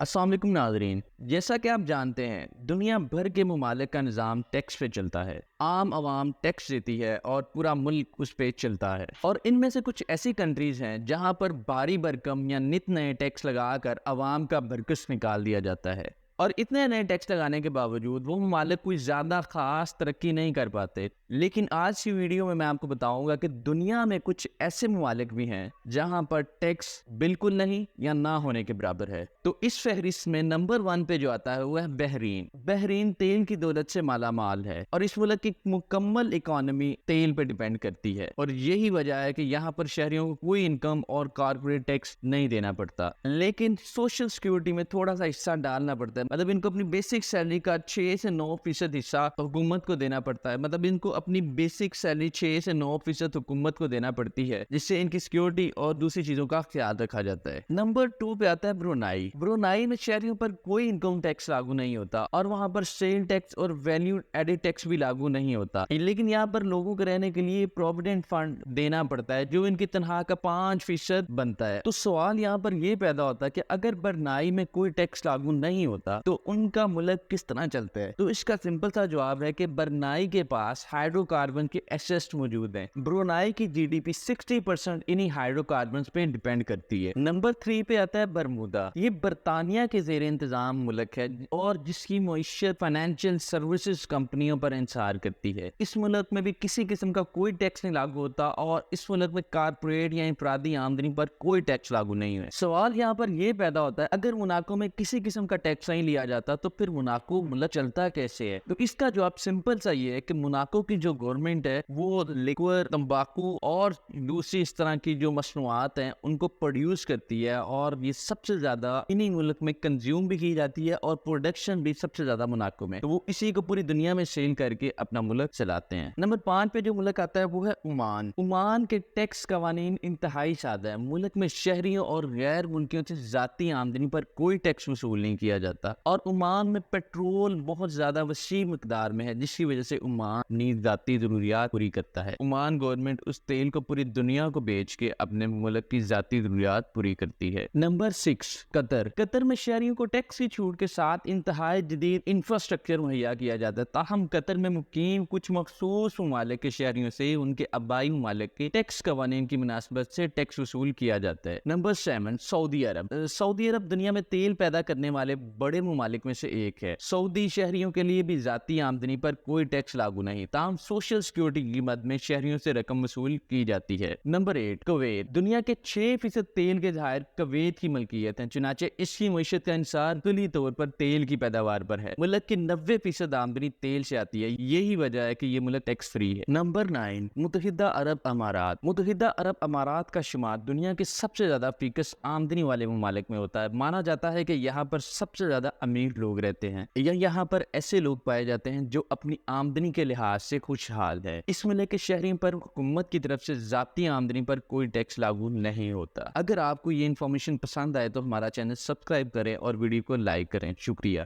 السلام علیکم ناظرین، جیسا کہ آپ جانتے ہیں دنیا بھر کے ممالک کا نظام ٹیکس پہ چلتا ہے۔ عام عوام ٹیکس دیتی ہے اور پورا ملک اس پہ چلتا ہے، اور ان میں سے کچھ ایسی کنٹریز ہیں جہاں پر بھاری بھرکم یا نت نئے ٹیکس لگا کر عوام کا برکس نکال دیا جاتا ہے، اور اتنے نئے ٹیکس لگانے کے باوجود وہ ممالک کوئی زیادہ خاص ترقی نہیں کر پاتے۔ لیکن آج کی ویڈیو میں آپ کو بتاؤں گا کہ دنیا میں کچھ ایسے ممالک بھی ہیں جہاں پر ٹیکس بالکل نہیں یا نہ ہونے کے برابر ہے۔ تو اس فہرست میں نمبر 1 پہ جو آتا ہے وہ ہے بحرین۔ بحرین تیل کی دولت سے مالا مال ہے، اور اس ملک کی مکمل اکانومی تیل پہ ڈیپینڈ کرتی ہے، اور یہی وجہ ہے کہ یہاں پر شہریوں کو کوئی انکم اور کارپوریٹ ٹیکس نہیں دینا پڑتا، لیکن سوشل سیکیورٹی میں تھوڑا سا حصہ ڈالنا پڑتا ہے۔ مطلب ان کو اپنی بیسک سیلری کا 6 سے 9% حصہ حکومت کو دینا پڑتا ہے۔ مطلب ان کو اپنی بیسک سیلری 6 سے 9% حکومت کو دینا پڑتی ہے، جس سے ان کی سیکیورٹی اور دوسری چیزوں کا خیال رکھا جاتا ہے۔ نمبر 2 پہ آتا ہے برونائی۔ برونائی میں شہریوں پر کوئی انکم ٹیکس لاگو نہیں ہوتا، اور وہاں پر سیل ٹیکس اور ویلیو ایڈڈ ٹیکس بھی لاگو نہیں ہوتا، لیکن یہاں پر لوگوں کو رہنے کے لیے پروویڈنٹ فنڈ دینا پڑتا ہے جو ان کی تنخواہ کا 5% بنتا ہے۔ تو سوال یہاں پر یہ پیدا ہوتا ہے کہ اگر برونائی میں کوئی ٹیکس لاگو نہیں ہوتا تو ان کا ملک کس طرح چلتا ہے؟ تو اس کا سمپل سا جواب ہے کہ برونائی کے پاس ہائیڈرو کاربن کے ایسیٹس موجود ہیں۔ برونائی کی جی ڈی پی 60% انہی ہائیڈرو کاربنز پہ ڈیپینڈ کرتی ہے۔ نمبر 3 پہ آتا ہے برمودا۔ یہ برطانیہ کے زیر انتظام ملک ہے اور جس کی معیشت فائنینشیل سروسز کمپنیوں پر انحصار کرتی ہے۔ اس ملک میں بھی کسی قسم کا کوئی ٹیکس نہیں لاگو ہوتا، اور اس ملک میں کارپوریٹ یا انفرادی آمدنی پر کوئی ٹیکس لاگو نہیں ہے۔ سوال یہاں پر یہ پیدا ہوتا ہے اگر موناکو میں کسی قسم کا ٹیکس نہیں لیا جاتا تو پھر موناکو ملک چلتا کیسے ہے؟ تو اس کا جواب سمپل سا یہ ہے کہ موناکو کی جو گورنمنٹ ہے وہ لیکور، تمباکو اور دوسری اس طرح کی جو مصنوعات ہیں ان کو پروڈیوس کرتی ہے، اور یہ سب سے زیادہ انہی ملک میں کنزیوم بھی کی جاتی ہے، اور پروڈکشن بھی سب سے زیادہ موناکو میں، تو وہ اسی کو پوری دنیا میں سیل کر کے اپنا ملک چلاتے ہیں۔ نمبر 5 پہ جو ملک آتا ہے وہ ہے عمان۔ عمان کے ٹیکس قوانین انتہائی سادہ ہے۔ ملک میں شہریوں اور غیر ملکیوں سے ذاتی آمدنی پر کوئی ٹیکس وصول نہیں کیا جاتا، اور عمان میں پیٹرول بہت زیادہ وسیع مقدار میں ہے، جس کی وجہ سے عمان اپنی ذاتی ضروریات پوری کرتا ہے۔ عمان گورنمنٹ اس تیل کو پوری دنیا کو بیچ کے اپنے ملک کی ذاتی ضروریات پوری کرتی ہے۔ نمبر 6 قطر۔ قطر میں شہریوں کو ٹیکس کی چھوٹ کے ساتھ انتہائی جدید انفراسٹرکچر مہیا کیا جاتا ہے، تاہم قطر میں مقیم کچھ مخصوص ممالک کے شہریوں سے ان کے آبائی ممالک کے ٹیکس قوانین کی مناسبت سے ٹیکس وصول کیا جاتا ہے۔ نمبر 7 سعودی عرب۔ سعودی عرب دنیا میں تیل پیدا کرنے والے بڑے ممالک میں سے ایک ہے۔ سعودی شہریوں کے لیے بھی ذاتی آمدنی پر کوئی ٹیکس لاگو نہیں، تاہم سوشل سیکیورٹی کی مد میں شہریوں سے رقم وصول کی جاتی ہے۔ Number 8 Kuwait. دنیا کے 6% تیل کے ذخائر کویت کی ملکیت ہیں، چنانچہ اس کی معیشت کا انحصار کلی طور پر تیل کی پیداوار پر ہے۔ ملک کی 90% آمدنی تیل سے آتی ہے، یہی وجہ ہے کہ یہ ملک ٹیکس فری ہے۔ نمبر 9 متحدہ عرب امارات۔ متحدہ عرب امارات کا شمار دنیا کے سب سے زیادہ فیکس آمدنی والے ممالک میں ہوتا ہے۔ مانا جاتا ہے کہ یہاں پر سب سے زیادہ امیر لوگ رہتے ہیں، یا یہاں پر ایسے لوگ پائے جاتے ہیں جو اپنی آمدنی کے لحاظ سے خوشحال ہے۔ اس ملک کے شہریوں پر حکومت کی طرف سے ذاتی آمدنی پر کوئی ٹیکس لاگو نہیں ہوتا۔ اگر آپ کو یہ انفارمیشن پسند آئے تو ہمارا چینل سبسکرائب کریں اور ویڈیو کو لائک کریں۔ شکریہ۔